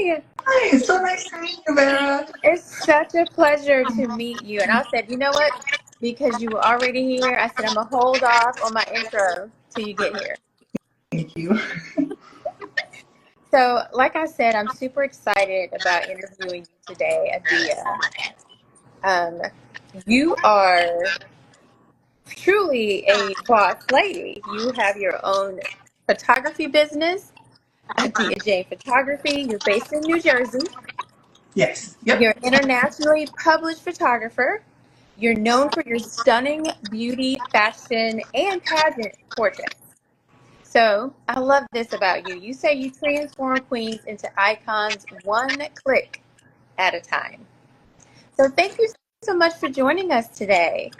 Hi. Hi, so nice to meet you, Vera. It's such a pleasure to meet you. And I said, you know what? Because you were already here, I said, I'm going to hold off on my intro till you get here. Thank you. So, like I said, I'm super excited about interviewing you today, Eddia. Um, you are truly a boss lady. You have your own photography business, Eddia Jane Photography. You're based in New Jersey. Yes, yep. You're an internationally published photographer. You're known for your stunning beauty, fashion, and pageant portraits. So I love this about you. You say you transform queens into icons one click at a time. So thank you so much for joining us today.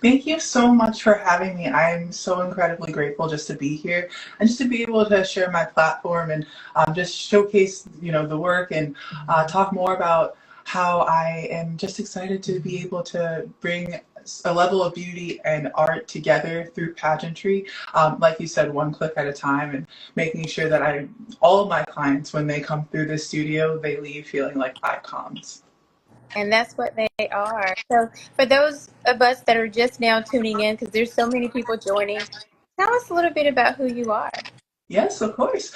Thank you so much for having me. I'm so incredibly grateful just to be here and just to be able to share my platform and just showcase, the work and talk more about how I am just excited to be able to bring a level of beauty and art together through pageantry, like you said, one click at a time, and making sure that all of my clients, when they come through the studio, they leave feeling like icons. And that's what they are. So for those of us that are just now tuning in, because there's so many people joining, tell us a little bit about who you are. Yes, of course.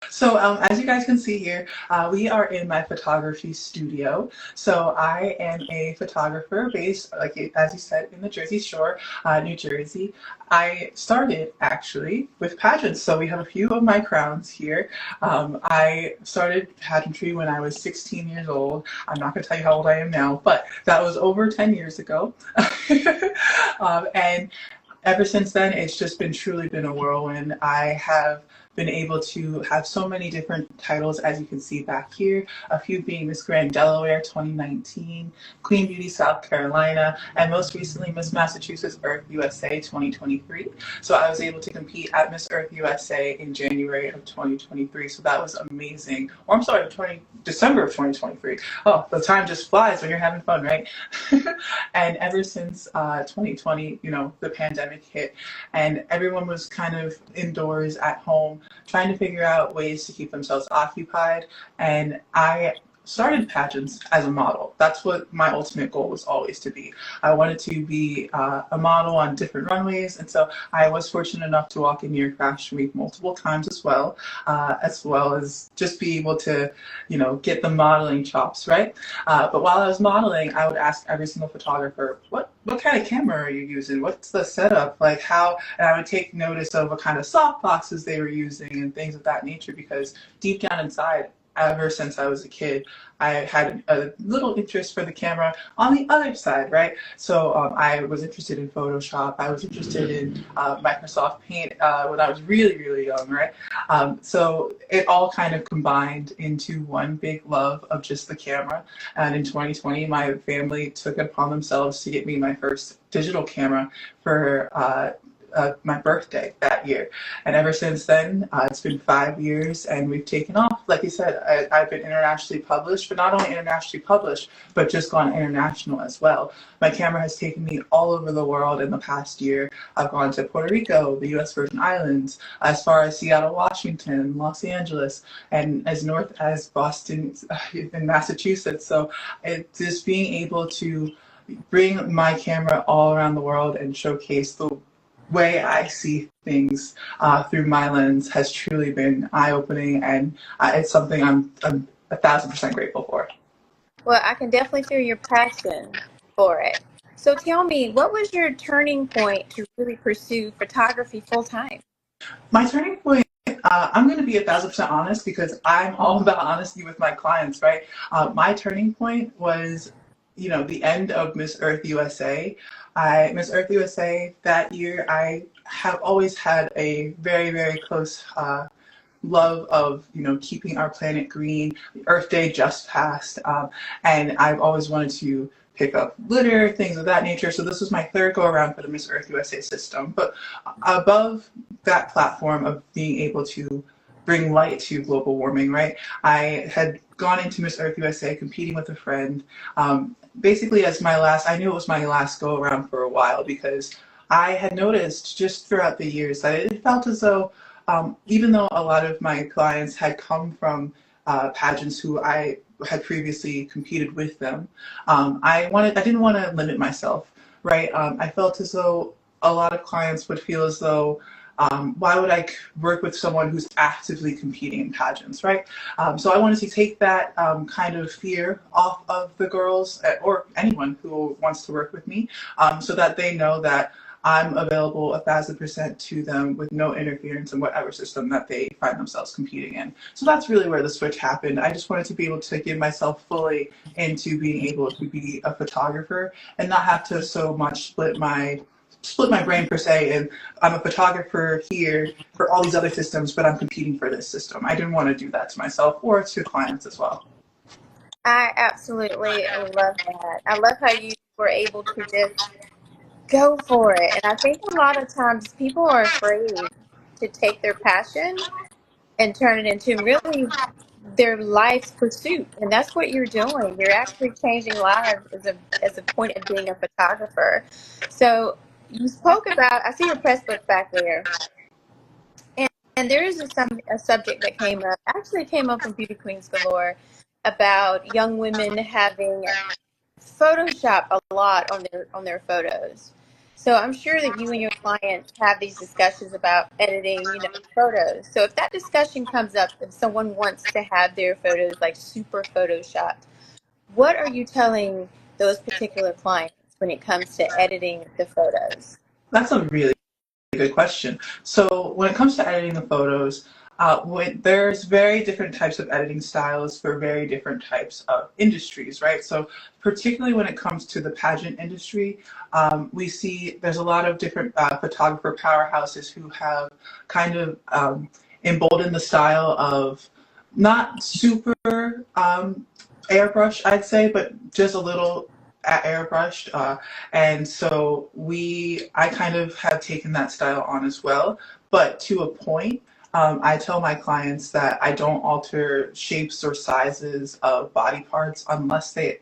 So as you guys can see here, we are in my photography studio. So I am a photographer based, as you said, in the Jersey Shore, New Jersey. I started actually with pageants. So we have a few of my crowns here. I started pageantry when I was 16 years old. I'm not going to tell you how old I am now, but that was over 10 years ago. And ever since then, it's just truly been a whirlwind. I have been able to have so many different titles, as you can see back here, a few being Miss Grand Delaware 2019, Queen Beauty South Carolina, and most recently Miss Massachusetts Earth USA 2023. So I was able to compete at Miss Earth USA in January of 2023. So that was amazing. Or I'm sorry, December of 2023. Oh, the time just flies when you're having fun, right? And ever since 2020, the pandemic hit and everyone was kind of indoors at home trying to figure out ways to keep themselves occupied. And I started pageants as a model. That's what my ultimate goal was always to be. I wanted to be a model on different runways, and so I was fortunate enough to walk in New York Fashion Week multiple times as well as just be able to, get the modeling chops, right? But while I was modeling, I would ask every single photographer, what kind of camera are you using? What's the setup? Like how, and I would take notice of what kind of soft boxes they were using and things of that nature, because deep down inside, ever since I was a kid, I had a little interest for the camera on the other side, right? So I was interested in Photoshop. I was interested in Microsoft Paint when I was really, really young, right? So it all kind of combined into one big love of just the camera. And in 2020, my family took it upon themselves to get me my first digital camera for my birthday that year. And ever since then, it's been 5 years and we've taken off. Like you said, I've been internationally published, but not only internationally published, but just gone international as well. My camera has taken me all over the world in the past year. I've gone to Puerto Rico, the U.S. Virgin Islands, as far as Seattle, Washington, Los Angeles, and as north as Boston in Massachusetts. So it's just being able to bring my camera all around the world and showcase the way I see things through my lens has truly been eye-opening, and it's something I'm 1,000% grateful for. Well, I can definitely feel your passion for it. So tell me, what was your turning point to really pursue photography full time? My turning point, I'm going to be 1,000% honest because I'm all about honesty with my clients, right? My turning point was, the end of Miss Earth USA. Miss Earth USA that year, I have always had a very, very close love of keeping our planet green. Earth Day just passed, and I've always wanted to pick up litter, things of that nature. So this was my third go around for the Miss Earth USA system. But above that platform of being able to bring light to global warming, right? I had gone into Miss Earth USA competing with a friend, basically as I knew it was my last go around for a while, because I had noticed just throughout the years that it felt as though even though a lot of my clients had come from pageants who I had previously competed with them. I didn't want to limit myself, right? I felt as though a lot of clients would feel as though, why would I work with someone who's actively competing in pageants, right? So I wanted to take that kind of fear off of the girls or anyone who wants to work with me, so that they know that I'm available 1,000% to them with no interference in whatever system that they find themselves competing in. So that's really where the switch happened. I just wanted to be able to give myself fully into being able to be a photographer and not have to so much split my brain per se, and I'm a photographer here for all these other systems, but I'm competing for this system. I didn't want to do that to myself or to clients as well. I absolutely love that. I love how you were able to just go for it. And I think a lot of times people are afraid to take their passion and turn it into really their life's pursuit. And that's what you're doing. You're actually changing lives as a point of being a photographer. So you spoke about, I see your press book back there. And there is a subject that came up, actually came up from Beauty Queens Galore, about young women having Photoshop a lot on their photos. So I'm sure that you and your clients have these discussions about editing, photos. So if that discussion comes up, if someone wants to have their photos like super photoshopped, what are you telling those particular clients when it comes to editing the photos? That's a really good question. So when it comes to editing the photos, there's very different types of editing styles for very different types of industries, right? So particularly when it comes to the pageant industry, we see there's a lot of different photographer powerhouses who have kind of emboldened the style of not super airbrush, I'd say, but just a little airbrushed. And so I kind of have taken that style on as well, but to a point. I tell my clients that I don't alter shapes or sizes of body parts unless they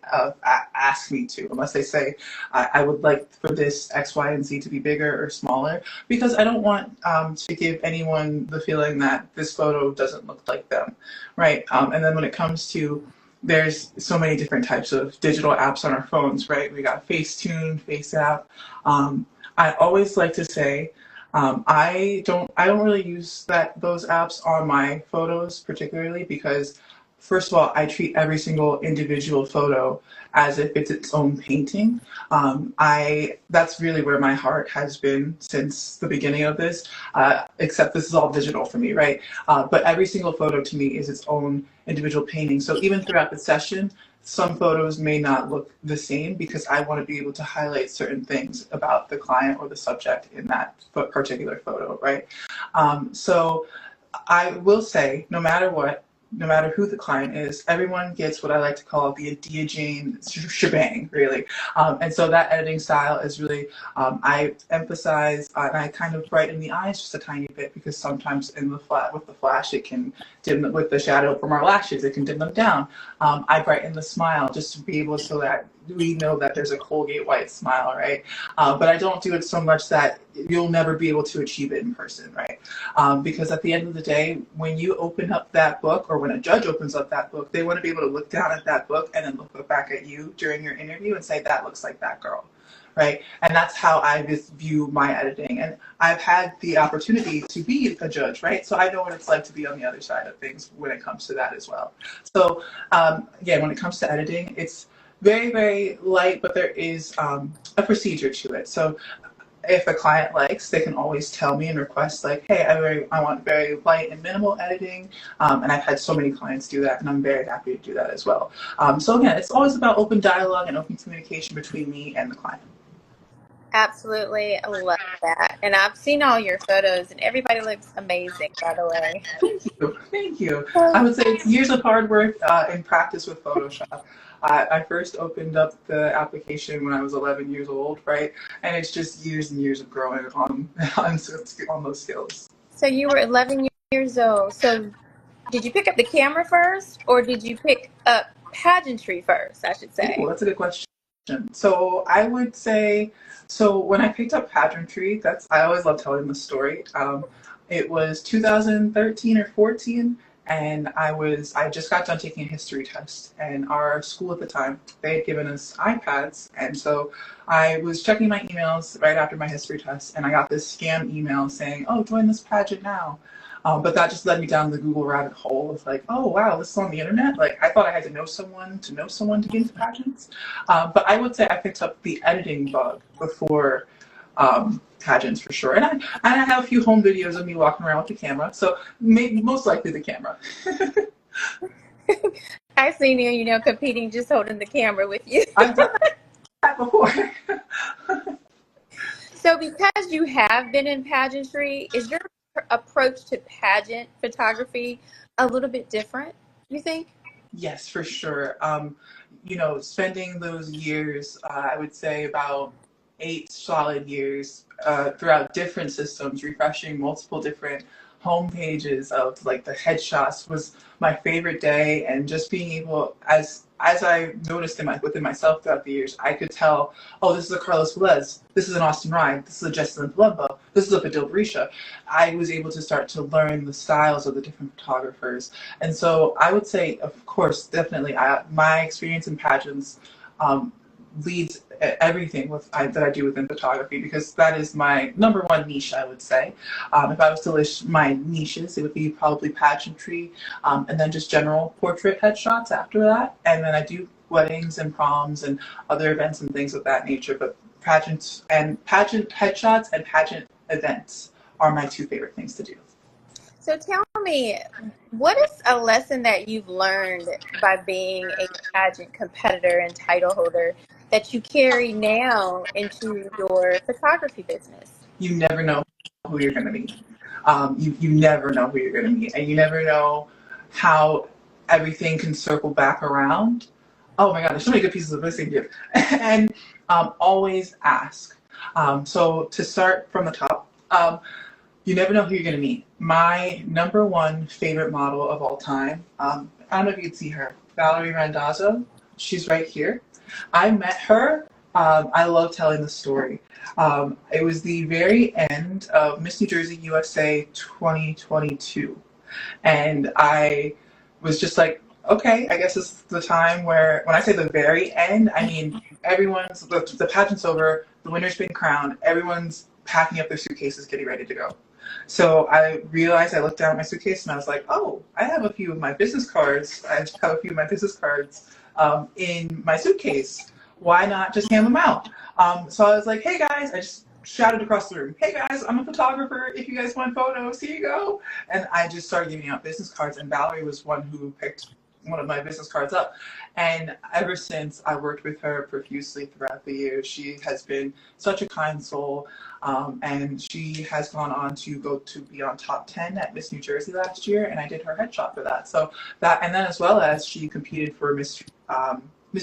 ask me to, unless they say, I would like for this X, Y, and Z to be bigger or smaller, because I don't want to give anyone the feeling that this photo doesn't look like them, right? And then when it comes to there's so many different types of digital apps on our phones, right? We got Facetune, FaceApp. I always like to say, I don't really use those apps on my photos particularly because, first of all, I treat every single individual photo as if it's its own painting. That's really where my heart has been since the beginning of this, except this is all digital for me, right? But every single photo to me is its own individual painting. So even throughout the session, some photos may not look the same because I want to be able to highlight certain things about the client or the subject in that particular photo, right? So I will say, no matter what, no matter who the client is, everyone gets what I like to call the Eddia Jane shebang, really. And so that editing style is really, I emphasize, and I kind of brighten the eyes just a tiny bit because sometimes with the flash, it can dim with the shadow from our lashes, it can dim them down. I brighten the smile just to be able so that we know that there's a Colgate white smile, right? But I don't do it so much that you'll never be able to achieve it in person, right? Because at the end of the day, when you open up that book or when a judge opens up that book, they want to be able to look down at that book and then look back at you during your interview and say, that looks like that girl, right? And that's how I view my editing. And I've had the opportunity to be a judge, right? So I know what it's like to be on the other side of things when it comes to that as well. So again, when it comes to editing, it's very, very light, but there is a procedure to it. So if a client likes, they can always tell me and request like, hey, I want very light and minimal editing. And I've had so many clients do that, and I'm very happy to do that as well. So again, it's always about open dialogue and open communication between me and the client. Absolutely. I love that. And I've seen all your photos and everybody looks amazing, by the way. Thank you. Thank you. I would say it's years of hard work and practice with Photoshop. I first opened up the application when I was 11 years old, right? And it's just years and years of growing on those skills. So you were 11 years old. So did you pick up the camera first or did you pick up pageantry first, I should say? Ooh, that's a good question. So I would say, so when I picked up pageantry, I always love telling the story. It was 2013 or 14, and I just got done taking a history test, and our school at the time, they had given us iPads, and so I was checking my emails right after my history test, and I got this scam email saying, "Oh, join this pageant now." But that just led me down the Google rabbit hole of like, oh wow, this is on the internet. Like I thought I had to know someone to get into pageants. But I would say I picked up the editing bug before pageants for sure. And I have a few home videos of me walking around with the camera. So maybe most likely the camera. I've seen you, competing, just holding the camera with you. I've done that before. So because you have been in pageantry, is your approach to pageant photography a little bit different, you think? Yes, for sure. Spending those years, I would say about 8 solid years throughout different systems, refreshing multiple different home pages of like the headshots was my favorite day, and just being able, as I noticed within myself throughout the years, I could tell, oh, this is a Carlos Velez, this is an Austin Ryan, this is a Jessalyn Palumbo, this is a Fadil Berisha. I was able to start to learn the styles of the different photographers. And so I would say, of course, definitely, my experience in pageants leads everything that I do within photography, because that is my number one niche, I would say. If I was to list my niches, it would be probably pageantry, and then just general portrait headshots after that. And then I do weddings and proms and other events and things of that nature. But pageant headshots and pageant events are my two favorite things to do. So tell me, what is a lesson that you've learned by being a pageant competitor and title holder that you carry now into your photography business? You never know who you're going to meet. You never know who you're going to meet, and you never know how everything can circle back around. Oh my God, there's so many good pieces of advice I can give. And always ask. So to start from the top, you never know who you're going to meet. My number one favorite model of all time, I don't know if you can see her, Valerie Randazzo. She's right here. I met her. I love telling the story. It was the very end of Miss New Jersey USA 2022. And I was just like, okay, I guess this is the time where, when I say the very end, I mean the pageant's over, the winner's been crowned, everyone's packing up their suitcases, getting ready to go. So I realized, I looked down at my suitcase and I was like, oh, I have a few of my business cards. In my suitcase. Why not just hand them out? So I was like, hey guys, I just shouted across the room, hey guys, I'm a photographer. If you guys want photos, here you go. And I just started giving out business cards, and Valerie was one who picked one of my business cards up. And ever since, I worked with her profusely throughout the years. She has been such a kind soul, and she has gone on to go to be on top 10 at Miss New Jersey last year, and I did her headshot for that. So that, and then as well as she competed for Miss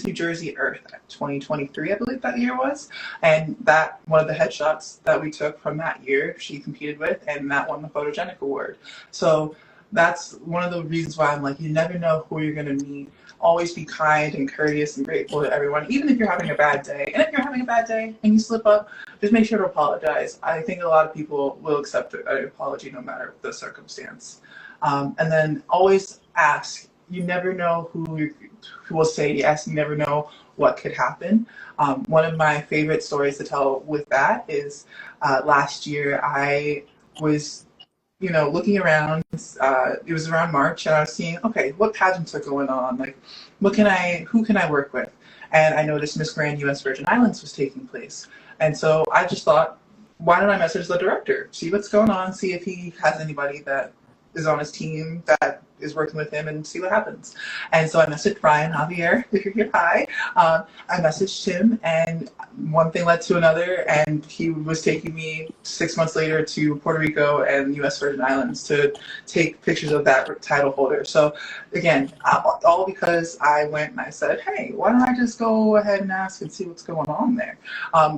New Jersey Earth 2023, I believe that year was, and that one of the headshots that we took from that year, she competed with, and that won the photogenic award. So that's one of the reasons why I'm like, you never know who you're going to meet. Always be kind and courteous and grateful to everyone, even if you're having a bad day. And if you're having a bad day and you slip up, just make sure to apologize. I think a lot of people will accept an apology no matter the circumstance. And then always ask. You never know who will say yes. You never know what could happen. One of my favorite stories to tell with that is last year I was looking around, it was around March, and I was seeing, okay, what pageants are going on? Like, who can I work with? And I noticed Miss Grand U.S. Virgin Islands was taking place. And so I just thought, why don't I message the director, see what's going on, see if he has anybody that is on his team that is working with him, and see what happens. And so I messaged Brian Javier, if you're here, hi. I messaged him, and one thing led to another, and he was taking me 6 months later to Puerto Rico and U.S. Virgin Islands to take pictures of that title holder. So again, all because I went and I said, hey, why don't I just go ahead and ask and see what's going on there?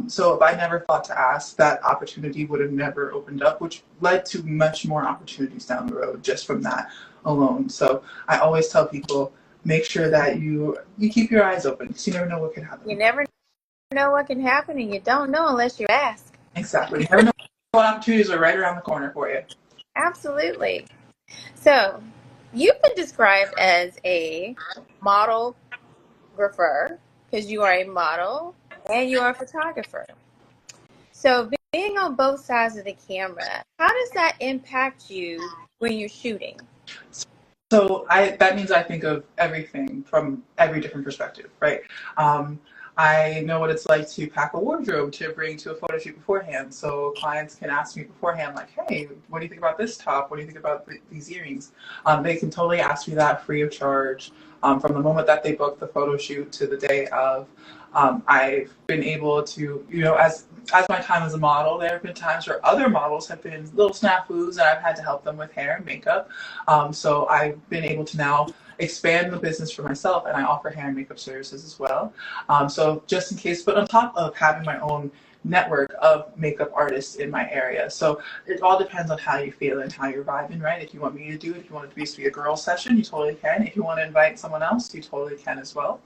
So if I never thought to ask, that opportunity would have never opened up, which led to much more opportunities down the road just from that alone. So I always tell people, make sure that you keep your eyes open, because you never know what can happen. You never know what can happen, and you don't know unless you ask. Exactly. You never know what opportunities are right around the corner for you. Absolutely. So You've been described as a model grapher because you are a model and you are a photographer. So being on both sides of the camera, how does that impact you when you're shooting? So that means I think of everything from every different perspective, right? Um, I know what it's like to pack a wardrobe to bring to a photo shoot beforehand. So clients can ask me beforehand, like, "Hey, what do you think about this top? What do you think about these earrings?" They can totally ask me that free of charge from the moment that they book the photo shoot to the day of. I've been able to, as my time as a model, there have been times where other models have been little snafus and I've had to help them with hair and makeup. So I've been able to now expand the business for myself, and I offer hair and makeup services as well. So just in case, but on top of having my own network of makeup artists in my area. So it all depends on how you feel and how you're vibing, right? If you want me to do it, if you want it to be a girl session, you totally can. If you want to invite someone else, you totally can as well.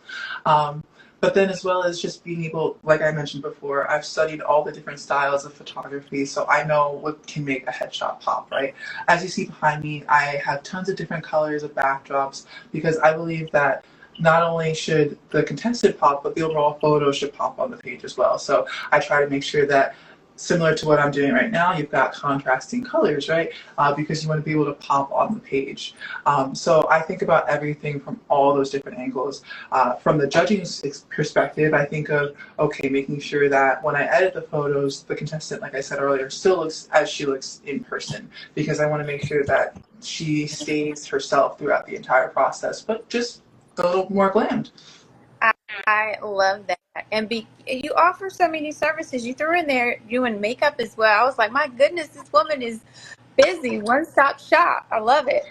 Um, but then, as well as just being able, like I mentioned before, I've studied all the different styles of photography, so I know what can make a headshot pop, right? As you see behind me, I have tons of different colors of backdrops because I believe that not only should the contestant pop, but the overall photo should pop on the page as well. So I try to make sure that similar to what I'm doing right now, you've got contrasting colors, right? Because you want to be able to pop on the page. So I think about everything from all those different angles. From the judging perspective, I think of, okay, making sure that when I edit the photos, the contestant, like I said earlier, still looks as she looks in person, because I want to make sure that she stays herself throughout the entire process, but just a little more glammed. I love that. And you offer so many services. You threw in there doing makeup as well. I was like, my goodness, this woman is busy. One stop shop. I love it.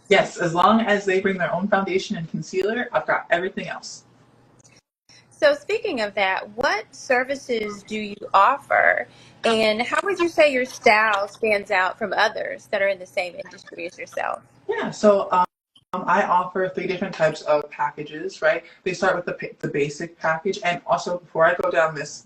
Yes, as long as they bring their own foundation and concealer, I've got everything else. So, speaking of that, what services do you offer? And how would you say your style stands out from others that are in the same industry as yourself? Yeah, so I offer three different types of packages, right? They start with the basic package, and also before I go down this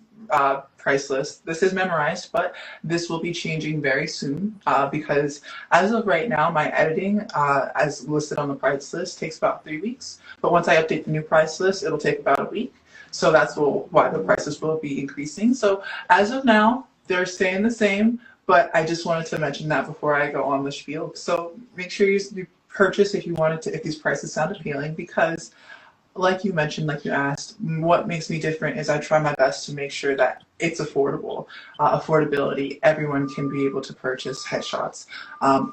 price list, this is memorized, but this will be changing very soon because as of right now, my editing, as listed on the price list, takes about 3 weeks. But once I update the new price list, it'll take about a week. So that's why the prices will be increasing. So as of now, they're staying the same, but I just wanted to mention that before I go on the spiel. So make sure you purchase if you wanted to, if these prices sound appealing, because like you mentioned, like you asked, what makes me different is I try my best to make sure that it's affordable. Affordability, everyone can be able to purchase headshots.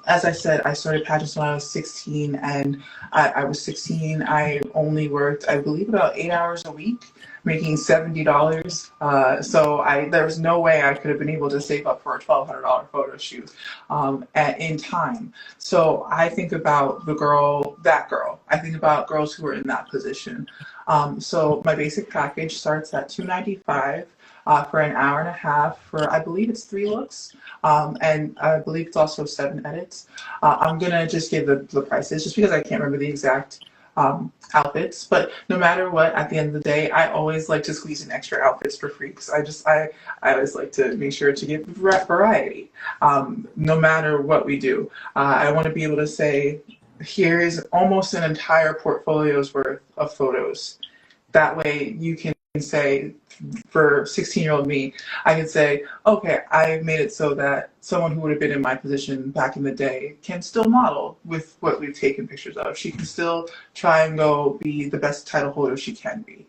As I said, I started pageants when I was 16, and I was 16. I only worked, I believe, about 8 hours a week, making $70. There was no way I could have been able to save up for a $1,200 photo shoot in time. So I think about that girl. I think about girls who are in that position. So my basic package starts at $295 for an hour and a half for, I believe it's 3 looks, and I believe it's also 7 edits. I'm gonna just give the prices just because I can't remember the exact outfits, but no matter what, at the end of the day, I always like to squeeze in extra outfits for free because I always like to make sure to give variety, no matter what we do. I want to be able to say, here is almost an entire portfolio's worth of photos. That way you can say, for 16-year-old me, I can say, okay, I made it so that someone who would have been in my position back in the day can still model with what we've taken pictures of. She can still try and go be the best title holder she can be.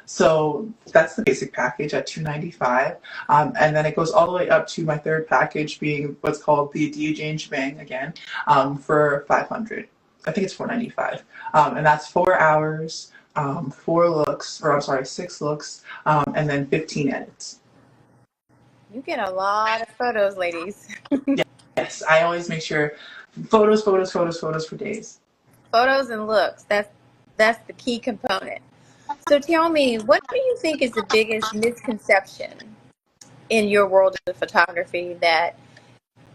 So that's the basic package at $295, and then it goes all the way up to my third package being what's called the Eddia Jane Shebang again, for $500. I think it's $495, and that's 4 hours, 4 looks, or I'm sorry, 6 looks, and then 15 edits. You get a lot of photos, ladies. Yes, I always make sure photos, photos, photos, photos for days. Photos and looks. That's the key component. So tell me, what do you think is the biggest misconception in your world of photography that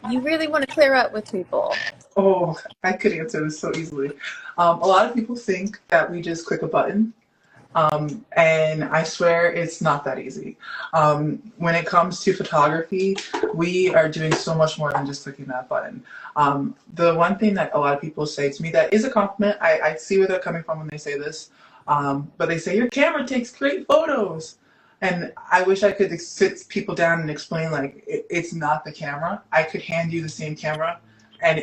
you really want to clear up with people? Oh, I could answer this so easily. A lot of people think that we just click a button And I swear it's not that easy. When it comes to photography, we are doing so much more than just clicking that button. The one thing that a lot of people say to me that is a compliment, I see where they're coming from when they say this, but they say, your camera takes great photos. And I wish I could sit people down and explain, like, it's not the camera. I could hand you the same camera, and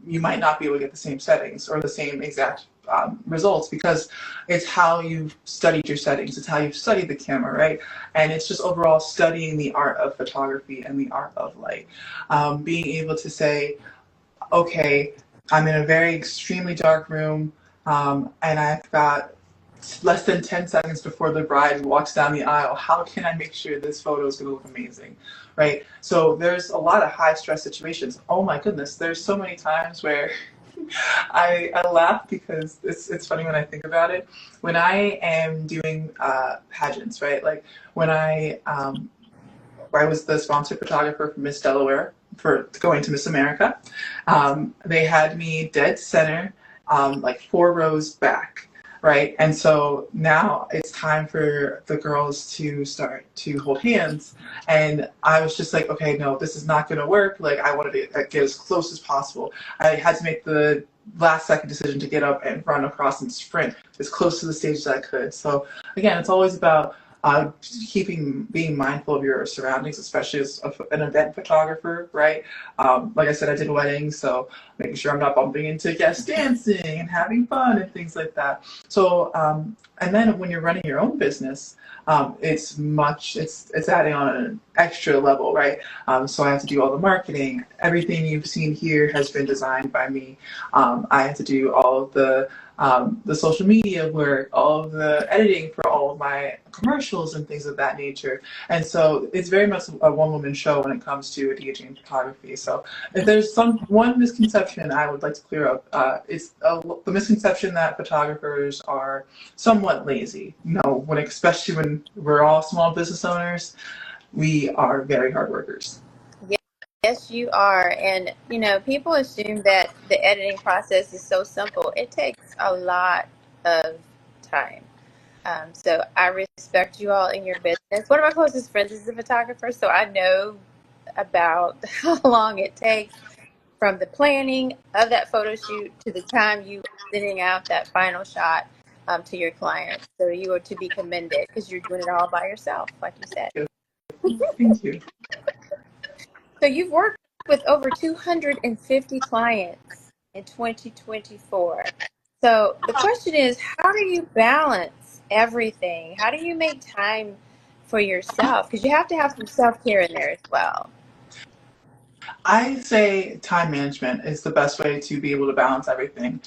you might not be able to get the same settings or the same exact results, because it's how you've studied your settings. It's how you've studied the camera, right? And it's just overall studying the art of photography and the art of light. Being able to say, okay, I'm in a very extremely dark room, and I've got less than 10 seconds before the bride walks down the aisle. How can I make sure this photo is going to look amazing, right? So there's a lot of high stress situations. Oh my goodness, there's so many times where I laugh because it's funny when I think about it. When I am doing pageants, right? Like when I was the sponsored photographer for Miss Delaware for going to Miss America, they had me dead center, like 4 rows back. Right. And so now it's time for the girls to start to hold hands. And I was just like, okay, no, this is not going to work. Like, I wanted to get as close as possible. I had to make the last second decision to get up and run across and sprint as close to the stage as I could. So again, it's always about being mindful of your surroundings, especially as an event photographer, right? Like I said, I did weddings, so making sure I'm not bumping into guests dancing and having fun and things like that. So, and then when you're running your own business, it's adding on an extra level, right? So I have to do all the marketing. Everything you've seen here has been designed by me. I have to do all of the social media work, all of the editing for all of my commercials and things of that nature. And so it's very much a one-woman show when it comes to Eddia Jane Photography. So if there's one misconception I would like to clear up, it's the misconception that photographers are somewhat lazy. No, especially when we're all small business owners, we are very hard workers. Yes, you are. And, people assume that the editing process is so simple. It takes a lot of time. So I respect you all in your business. One of my closest friends is a photographer, so I know about how long it takes from the planning of that photo shoot to the time you sending out that final shot to your clients. So you are to be commended because you're doing it all by yourself, like you said. Thank you. So you've worked with over 250 clients in 2024. So the question is, how do you balance everything? How do you make time for yourself? Because you have to have some self-care in there as well. I say time management is the best way to be able to balance everything.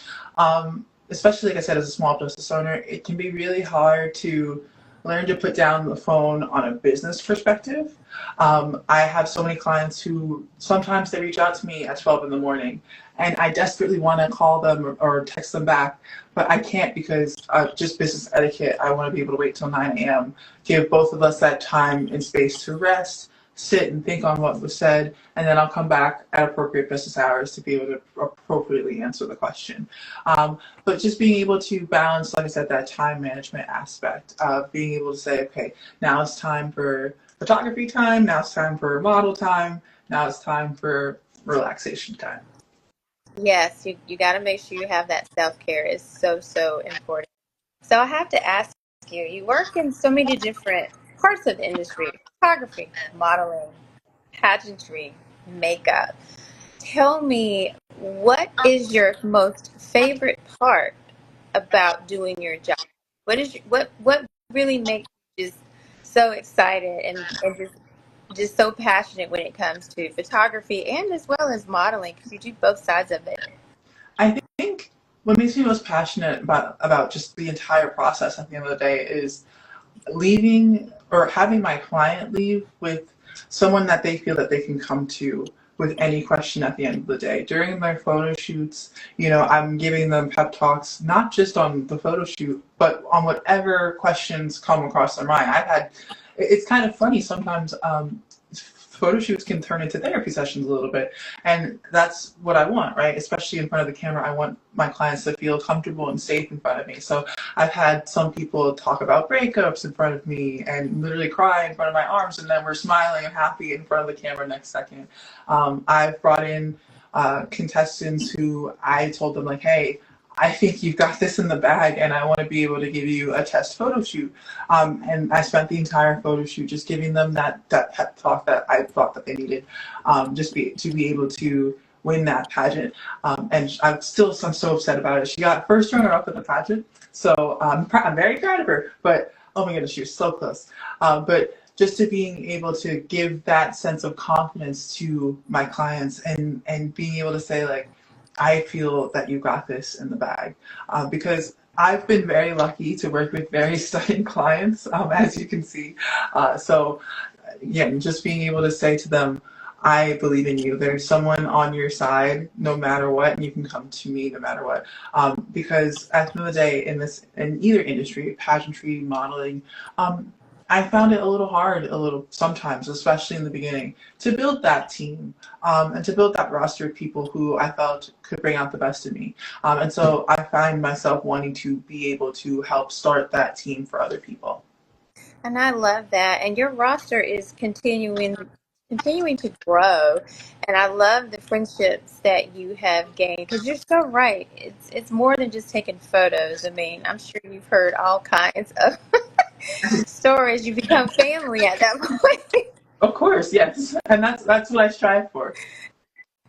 Especially, like I said, as a small business owner, it can be really hard to learn to put down the phone on a business perspective. I have so many clients who sometimes they reach out to me at 12 in the morning, and I desperately want to call them or text them back, but I can't because just business etiquette. I want to be able to wait till 9 a.m., give both of us that time and space to rest, sit and think on what was said, and then I'll come back at appropriate business hours to be able to appropriately answer the question. But just being able to balance, like I said, that time management aspect of being able to say, okay, now it's time for photography time, now it's time for model time, now it's time for relaxation time. Yes, you got to make sure you have that self-care. It's so, so important. So I have to ask you, you work in so many different parts of the industry: photography, modeling, pageantry, makeup. Tell me, what is your most favorite part about doing your job? What really makes you just so excited and just so passionate when it comes to photography and as well as modeling, because you do both sides of it? I think what makes me most passionate about just the entire process at the end of the day is leaving or having my client leave with someone that they feel that they can come to with any question at the end of the day. During their photo shoots, I'm giving them pep talks, not just on the photo shoot, but on whatever questions come across their mind. It's kind of funny sometimes, photo shoots can turn into therapy sessions a little bit. And that's what I want, right? Especially in front of the camera. I want my clients to feel comfortable and safe in front of me. So I've had some people talk about breakups in front of me and literally cry in front of my arms, and then we're smiling and happy in front of the camera next second. I've brought in contestants who I told them, like, hey, I think you've got this in the bag, and I want to be able to give you a test photo shoot. And I spent the entire photo shoot just giving them that pep talk that I thought that they needed, to be able to win that pageant. And I'm so upset about it. She got first runner up at the pageant, so I'm very proud of her. But oh my goodness, she was so close. But just to being able to give that sense of confidence to my clients, and being able to say, like, I feel that you got this in the bag, because I've been very lucky to work with very stunning clients, as you can see. So again, just being able to say to them, I believe in you. There's someone on your side no matter what, and you can come to me no matter what. Because at the end of the day, in either industry, pageantry, modeling, I found it a little hard, sometimes, especially in the beginning, to build that team, and to build that roster of people who I felt could bring out the best in me. And so I find myself wanting to be able to help start that team for other people. And I love that. And your roster is continuing to grow. And I love the friendships that you have gained, because you're so right. It's more than just taking photos. I mean, I'm sure you've heard all kinds of stories. You become family at that point. Of course, yes. And that's what I strive for.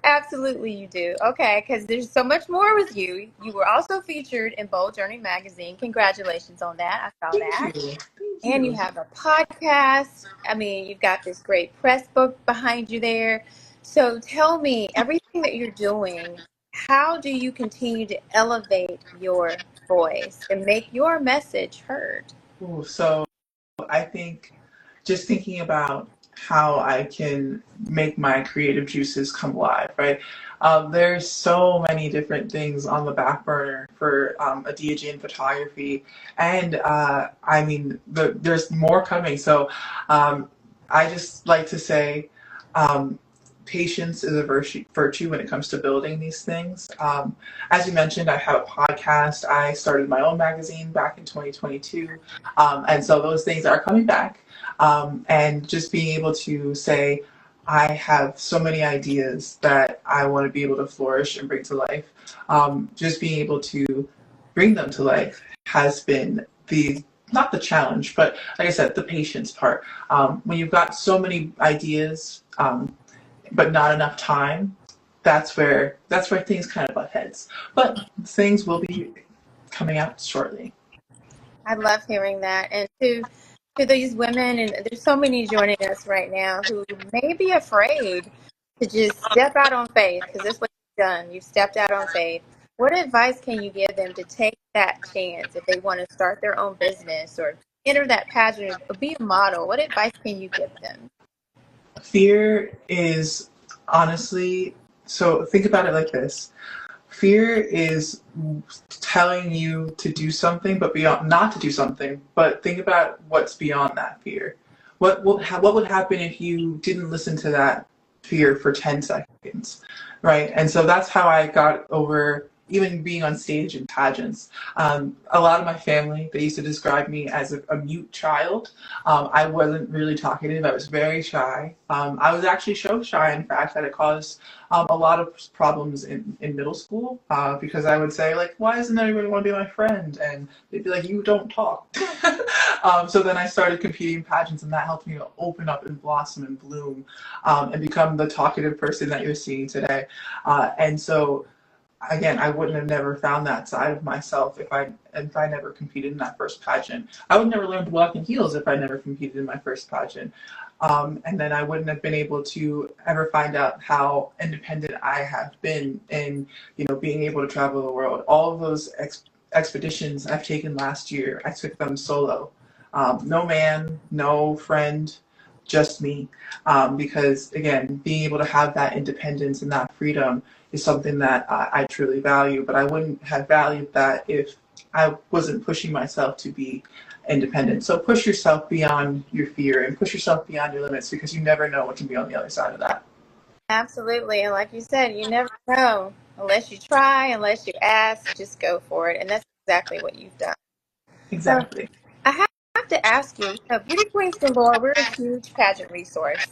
Absolutely, you do. Okay, because there's so much more with you. You were also featured in Bold Journey magazine. Congratulations on that. I saw that. Thank you. And you have a podcast. I mean, you've got this great press book behind you there. So tell me, everything that you're doing, how do you continue to elevate your voice and make your message heard? Ooh, so I think just thinking about how I can make my creative juices come alive, right? There's so many different things on the back burner for Eddia Jane Photography, and I mean, there's more coming. So I just like to say, patience is a virtue when it comes to building these things. As you mentioned, I have a podcast. I started my own magazine back in 2022. And so those things are coming back. And just being able to say, I have so many ideas that I want to be able to flourish and bring to life. Just being able to bring them to life has been not the challenge, but like I said, the patience part. When you've got so many ideas, but not enough time, that's where things kind of butt heads. But things will be coming out shortly. I love hearing that. And to these women, and there's so many joining us right now who may be afraid to just step out on faith, because that's what you've done. You've stepped out on faith. What advice can you give them to take that chance if they want to start their own business or enter that pageant or be a model? What advice can you give them? Fear is honestly, so think about it like this. Fear is telling you to do something, but not to do something. But think about what's beyond that fear. What would happen if you didn't listen to that fear for 10 seconds, right? And so that's how I got over even being on stage in pageants. A lot of my family, they used to describe me as a mute child. I wasn't really talkative. I was very shy. I was actually so shy, in fact, that it caused a lot of problems in middle school, because I would say, like, why doesn't everybody want to be my friend? And they'd be like, you don't talk. So then I started competing in pageants, and that helped me to open up and blossom and bloom, and become the talkative person that you're seeing today. And so again, I wouldn't have never found that side of myself if I never competed in that first pageant. I would never learn to walk in heels if I never competed in my first pageant. And then I wouldn't have been able to ever find out how independent I have been in, being able to travel the world. All of those expeditions I've taken last year, I took them solo. No man, no friend, just me. Because again, being able to have that independence and that freedom is something that I truly value, but I wouldn't have valued that if I wasn't pushing myself to be independent. So push yourself beyond your fear and push yourself beyond your limits, because you never know what can be on the other side of that. Absolutely. And like you said, you never know unless you try, unless you ask, just go for it. And that's exactly what you've done. So Exactly. I have to ask you, Beauty Queens Galore, we're a huge pageant resource.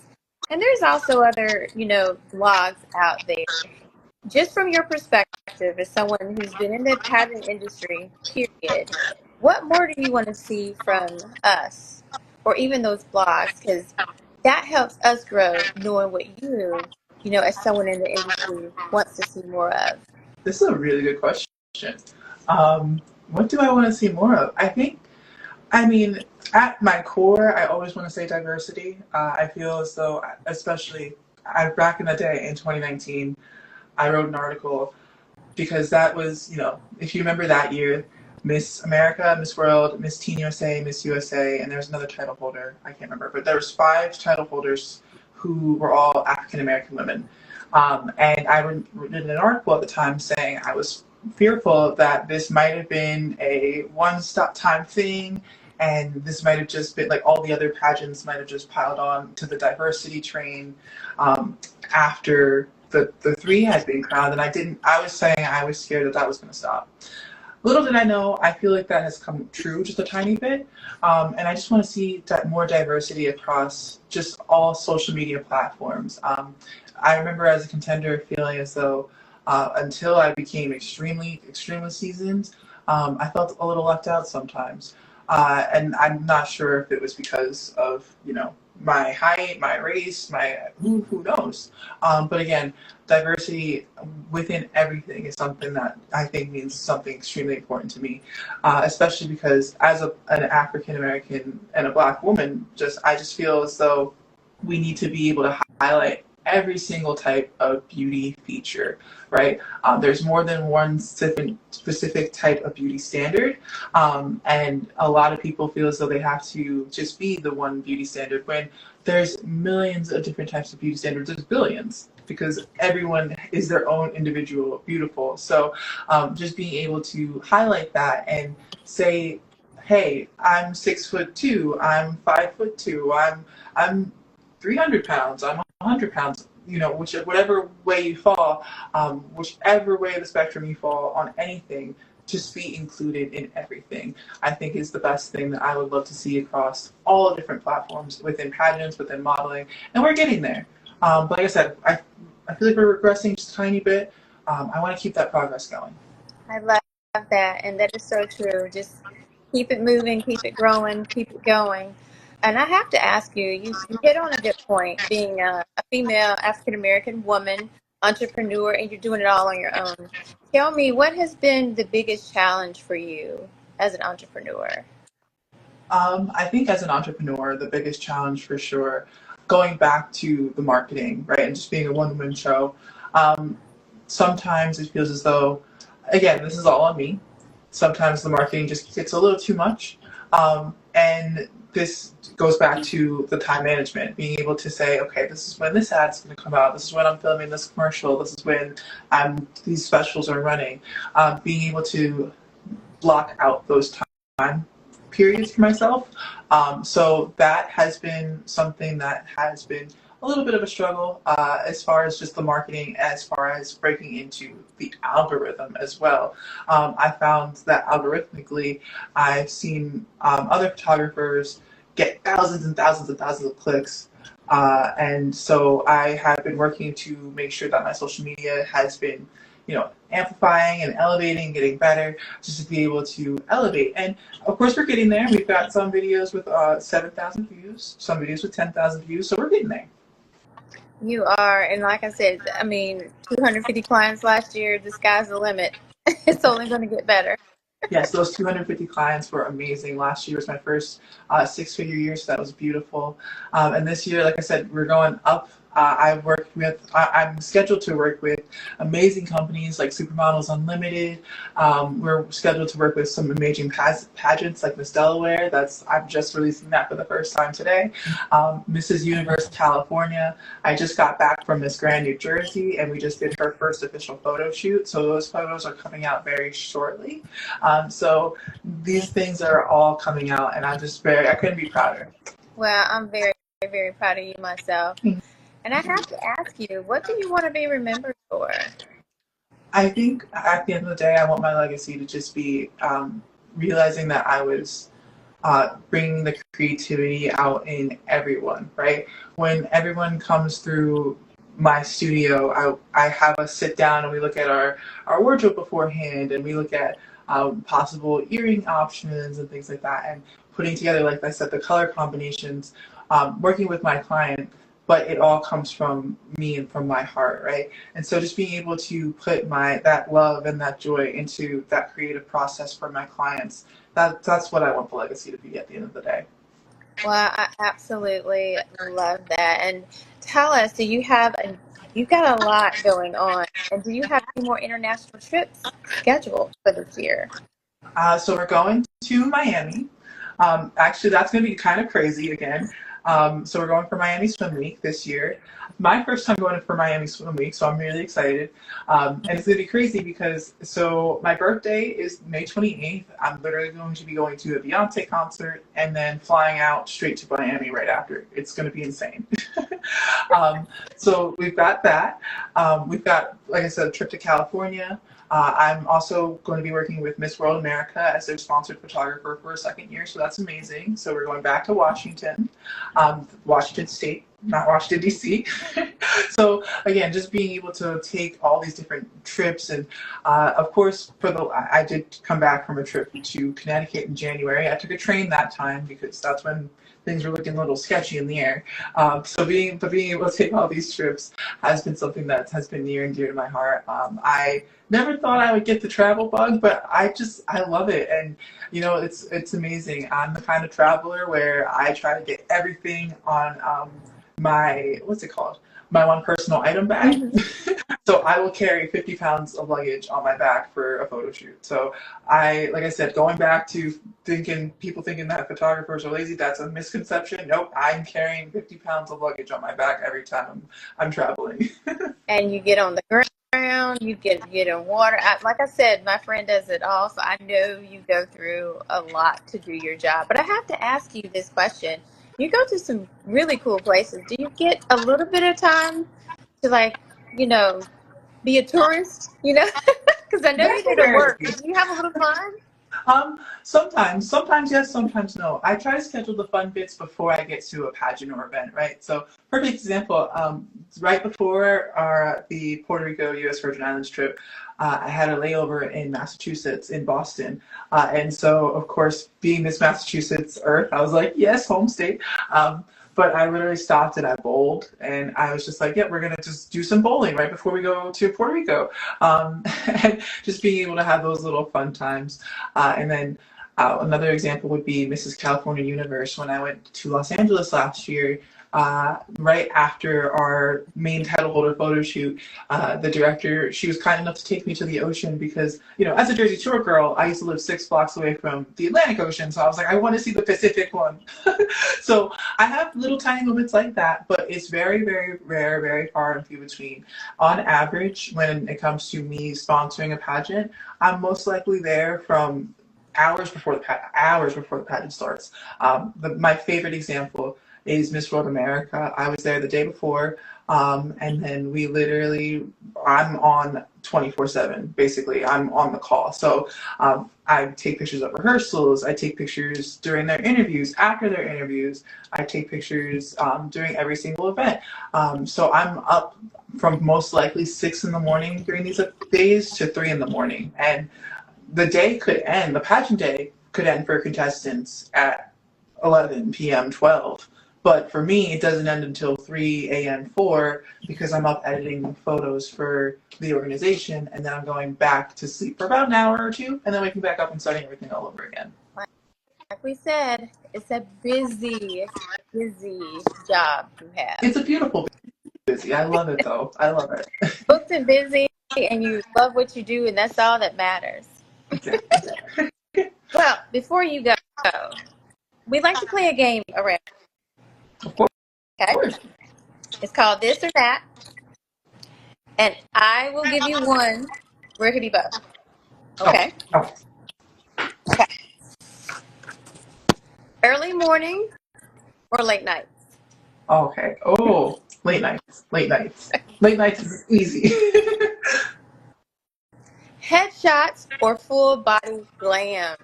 And there's also other, blogs out there. Just from your perspective as someone who's been in the pageant industry, period, what more do you want to see from us or even those blogs? Because that helps us grow knowing what as someone in the industry wants to see more of. This is a really good question. What do I want to see more of? I mean, at my core, I always want to say diversity. I feel as though, especially back in the day in 2019, I wrote an article because that was, if you remember that year, Miss America, Miss World, Miss Teen USA, Miss USA, and there was another title holder. I can't remember, but there was 5 title holders who were all African American women. And I written an article at the time saying I was fearful that this might have been a one-stop time thing, and this might have just been like all the other pageants might have just piled on to the diversity train after the 3 had been crowned. And I was saying I was scared that was going to stop. Little did I know, I feel like that has come true just a tiny bit. And I just want to see more diversity across just all social media platforms. I remember as a contender feeling as though until I became extremely, extremely seasoned, I felt a little left out sometimes. And I'm not sure if it was because of, my height, my race, who knows. But again, diversity within everything is something that I think means something extremely important to me, especially because as an African American and a Black woman, I just feel as though we need to be able to highlight every single type of beauty feature, right? There's more than one specific type of beauty standard, and a lot of people feel as though they have to just be the one beauty standard when there's millions of different types of beauty standards. There's billions, because everyone is their own individual beautiful. So just being able to highlight that and say, hey, I'm 6'2", I'm 5'2", I'm 300 pounds, I'm 100 pounds, whatever way you fall, whichever way of the spectrum you fall on anything, just be included in everything, I think is the best thing that I would love to see across all the different platforms within pageants, within modeling, and we're getting there. But like I said, I feel like we're regressing just a tiny bit. I want to keep that progress going. I love that, and that is so true. Just keep it moving, keep it growing, keep it going. And I have to ask you, you hit on a good point, being a female African American woman, entrepreneur, and you're doing it all on your own. Tell me, what has been the biggest challenge for you as an entrepreneur? I think as an entrepreneur, the biggest challenge for sure, going back to the marketing, right, and just being a one-woman show, sometimes it feels as though, again, this is all on me. Sometimes the marketing just gets a little too much. And this goes back to the time management, being able to say, okay, this is when this ad's going to come out. This is when I'm filming this commercial. This is when these specials are running. Being able to block out those time periods for myself. So that has been something that has been a little bit of a struggle as far as just the marketing, as far as breaking into the algorithm as well. I found that algorithmically, I've seen other photographers get thousands and thousands and thousands of clicks. And so I have been working to make sure that my social media has been, amplifying and elevating, getting better, just to be able to elevate. And of course, we're getting there. We've got some videos with 7,000 views, some videos with 10,000 views, so we're getting there. You are, and like I said, 250 clients last year, the sky's the limit. It's only going to get better. Yes, those 250 clients were amazing. Last year was my first 6-figure year, so that was beautiful. And this year, like I said, we're going up I'm scheduled to work with amazing companies like Supermodels Unlimited. We're scheduled to work with some amazing pageants like Miss Delaware. I'm just releasing that for the first time today. Mrs. Universe California. I just got back from Miss Grand New Jersey, and we just did her first official photo shoot. So those photos are coming out very shortly. So these things are all coming out, and I couldn't be prouder. Well, I'm very, very proud of you myself. And I have to ask you, what do you want to be remembered for? I think at the end of the day, I want my legacy to just be realizing that I was bringing the creativity out in everyone, right? When everyone comes through my studio, I have us sit down and we look at our wardrobe beforehand, and we look at possible earring options and things like that, and putting together, like I said, the color combinations, working with my client, but it all comes from me and from my heart, right? And so just being able to put that love and that joy into that creative process for my clients, that's what I want the legacy to be at the end of the day. Well, I absolutely love that. And tell us, you've got a lot going on, and do you have any more international trips scheduled for this year? So we're going to Miami. Actually, that's going to be kind of crazy again. So we're going for Miami Swim Week this year. My first time going for Miami Swim Week, so I'm really excited. And it's going to be crazy because, so my birthday is May 28th. I'm literally going to be going to a Beyonce concert and then flying out straight to Miami right after. It's going to be insane. So we've got that. We've got, like I said, a trip to California. I'm also going to be working with Miss World America as their sponsored photographer for a second year, so that's amazing. So we're going back to Washington, Washington State, not Washington, D.C. So again, just being able to take all these different trips, and of course, I did come back from a trip to Connecticut in January. I took a train that time because that's when things were looking a little sketchy in the air. So being able to take all these trips has been something that has been near and dear to my heart. I never thought I would get the travel bug, but I love it. And it's amazing. I'm the kind of traveler where I try to get everything on my, what's it called? My one personal item bag. Mm-hmm. So I will carry 50 pounds of luggage on my back for a photo shoot. So like I said, going back to people thinking that photographers are lazy, that's a misconception. Nope, I'm carrying 50 pounds of luggage on my back every time I'm traveling. And you get on the ground, you get in water. Like I said, my friend does it all, so I know you go through a lot to do your job. But I have to ask you this question. You go to some really cool places. Do you get a little bit of time to, be a tourist, because I know you're That's there to very work, but do you have a little fun? Sometimes yes, sometimes no. I try to schedule the fun bits before I get to a pageant or event, right? So, perfect example, right before the Puerto Rico U.S. Virgin Islands trip, I had a layover in Massachusetts, in Boston. And so, of course, being Miss Massachusetts Earth, I was like, yes, home state. But I literally stopped and I bowled, and I was just like, yeah, we're going to just do some bowling right before we go to Puerto Rico. And just being able to have those little fun times. And then another example would be Mrs. California Universe. When I went to Los Angeles last year, right after our main title holder photo shoot, the director, she was kind enough to take me to the ocean because, as a Jersey Shore girl, I used to live 6 blocks away from the Atlantic Ocean. So I was like, I want to see the Pacific one. So I have little tiny moments like that, but it's very, very rare, very far and few between. On average, when it comes to me sponsoring a pageant, I'm most likely there from hours before the pageant starts. My favorite example is Miss World America. I was there the day before, and then I'm on 24/7. Basically, I'm on the call. So I take pictures of rehearsals. I take pictures during their interviews, after their interviews. I take pictures during every single event. So I'm up from most likely 6 in the morning during these days to 3 in the morning, and the pageant day could end for contestants at 11 p.m., 12. But for me, it doesn't end until 3 a.m., 4, because I'm up editing the photos for the organization, and then I'm going back to sleep for about an hour or two, and then waking back up and starting everything all over again. Like we said, it's a busy, busy job you have. It's a beautiful busy. I love it though. I love it. Booked and busy, and you love what you do, and that's all that matters. Exactly. Well, before you go, we'd like to play a game around. Of course. Okay? It's called This or That, and I will give you one where it could be both. Oh, Okay? oh, Okay. Early morning or late nights? okay. Oh, late nights. Late nights. Late nights is easy. Headshots or full body glam?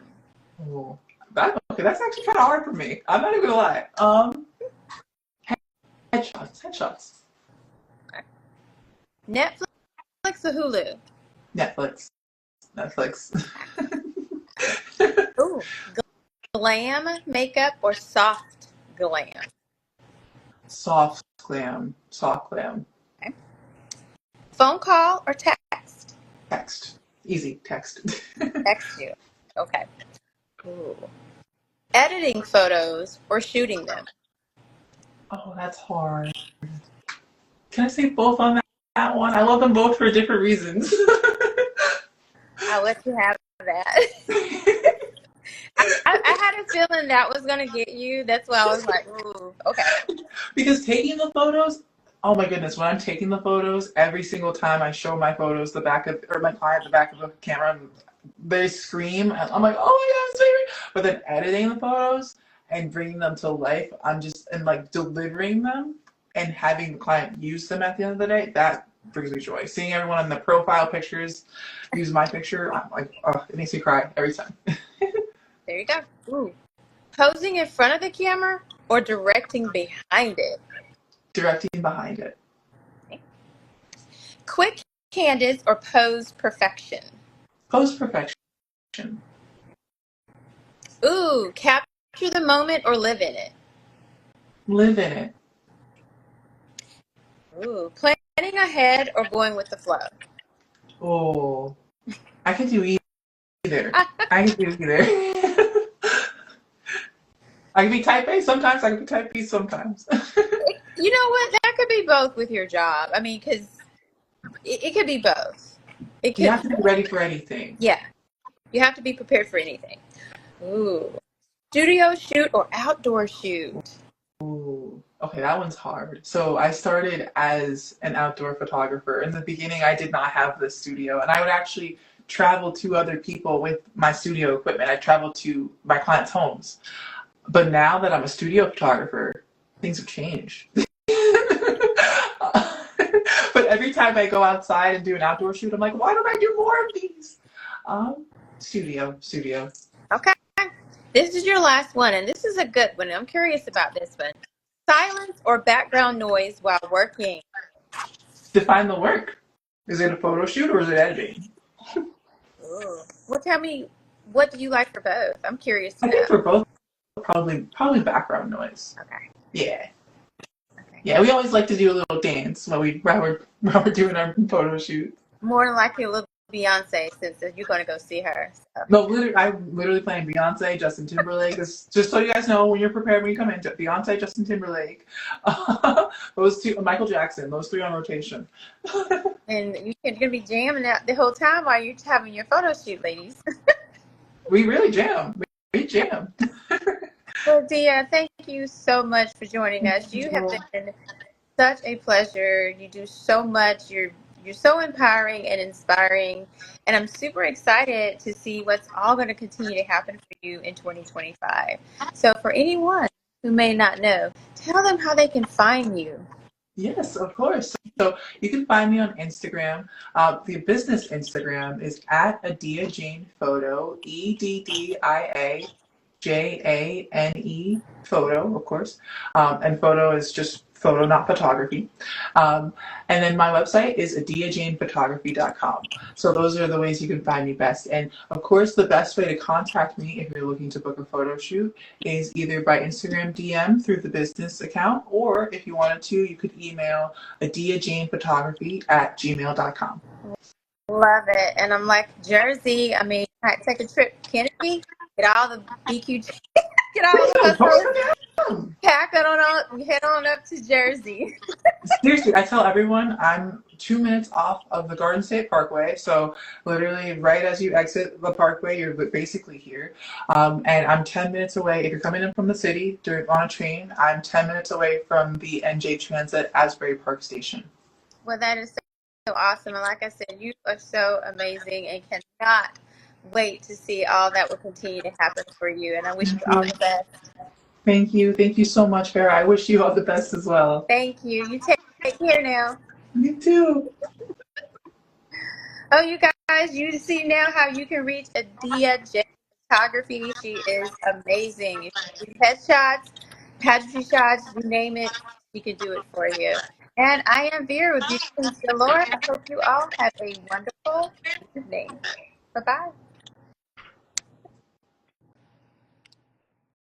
Oh, okay. That's actually kind of hard for me. I'm not even gonna lie. Headshots. Headshots. Okay. Netflix or Hulu? Netflix. Netflix. Ooh, glam makeup or soft glam? Soft glam. Soft glam. Okay. Phone call or text? Text. Easy. Text. Text you. Okay. Ooh. Editing photos or shooting them? Oh, that's hard. Can I say both on that one? I love them both for different reasons. I'll let you have that. I had a feeling that was going to get you. That's why I was like, ooh, okay. Because taking the photos, oh my goodness, when I'm taking the photos, every single time I show my photos, my client the back of the camera, and they scream, and I'm like, oh my god, it's favorite. But then editing the photos and bringing them to life, and like delivering them and having the client use them at the end of the day, that brings me joy. Seeing everyone in the profile pictures use my picture, I'm like, oh, it makes me cry every time. There you go. Ooh. Posing in front of the camera or directing behind it? Directing behind it. Okay. Quick candids or pose perfection? Post perfection. Ooh, capture the moment or live in it? Live in it. Ooh, planning ahead or going with the flow? Oh, I can do either. I can do either. I can be type A sometimes. I can be type B sometimes. You know what? That could be both with your job. I mean, because it could be both. It You could. have to be ready for anything. Yeah, you have to be prepared for anything. Ooh, studio shoot or outdoor shoot? Ooh. Okay, that one's hard. So I started as an outdoor photographer. In the beginning, I did not have the studio, and I would actually travel to other people with my studio equipment. I traveled to my clients' homes. But now that I'm a studio photographer, things have changed. But every time I go outside and do an outdoor shoot, I'm like, why don't I do more of these? Studio. Okay, this is your last one, and this is a good one. I'm curious about this one. Silence or background noise while working? Define the work. Is it a photo shoot or is it editing? Ooh. Well, tell me, what do you like for both? I'm curious to I know. think for both, probably background noise. Okay. Yeah. Okay. Yeah, we always like to do a little dance while we're doing our photo shoot. More than likely a little Beyonce since you're going to go see her. So. No, I'm literally playing Beyonce, Justin Timberlake. Just so you guys know, when you're prepared, when you come in, Beyonce, Justin Timberlake, those two, Michael Jackson, those three on rotation. And you're going to be jamming out the whole time while you're having your photo shoot, ladies. We really jam. We jam. Well, Dia, thank you so much for joining us. You have been such a pleasure. You do so much. You're so empowering and inspiring, and I'm super excited to see what's all going to continue to happen for you in 2025. So for anyone who may not know, tell them how they can find you. Yes, of course. So you can find me on Instagram. The business Instagram is at Eddia Jane Photo, EDDIA Jane of course. And photo is just photo, not photography. And then my website is eddiajanephotography.com. So those are the ways you can find me best. And of course, the best way to contact me if you're looking to book a photo shoot is either by Instagram DM through the business account, or if you wanted to, you could email eddiajanephotography@gmail.com. Love it. And I'm like, Jersey, I mean, I take a trip, Kennedy, get all the BQ, get all the photos. Pack it on up, head on up to Jersey. Seriously, I tell everyone I'm 2 minutes off of the Garden State Parkway. So literally, right as you exit the Parkway, you're basically here. And I'm 10 minutes away. If you're coming in from the city on a train, I'm 10 minutes away from the NJ Transit Asbury Park Station. Well, that is so awesome. And like I said, you are so amazing and cannot wait to see all that will continue to happen for you. And I wish you Thank all you. the best. Thank you. Thank you so much, Vera. I wish you all the best as well. Thank you. You take care now. You too. Oh, you guys, you see now how you can reach Eddia Jane Photography. She is amazing. If you do headshots, pageantry shots, you name it, she can do it for you. And I am Vera with Beauty Queens Galore. I hope you all have a wonderful evening. Bye-bye.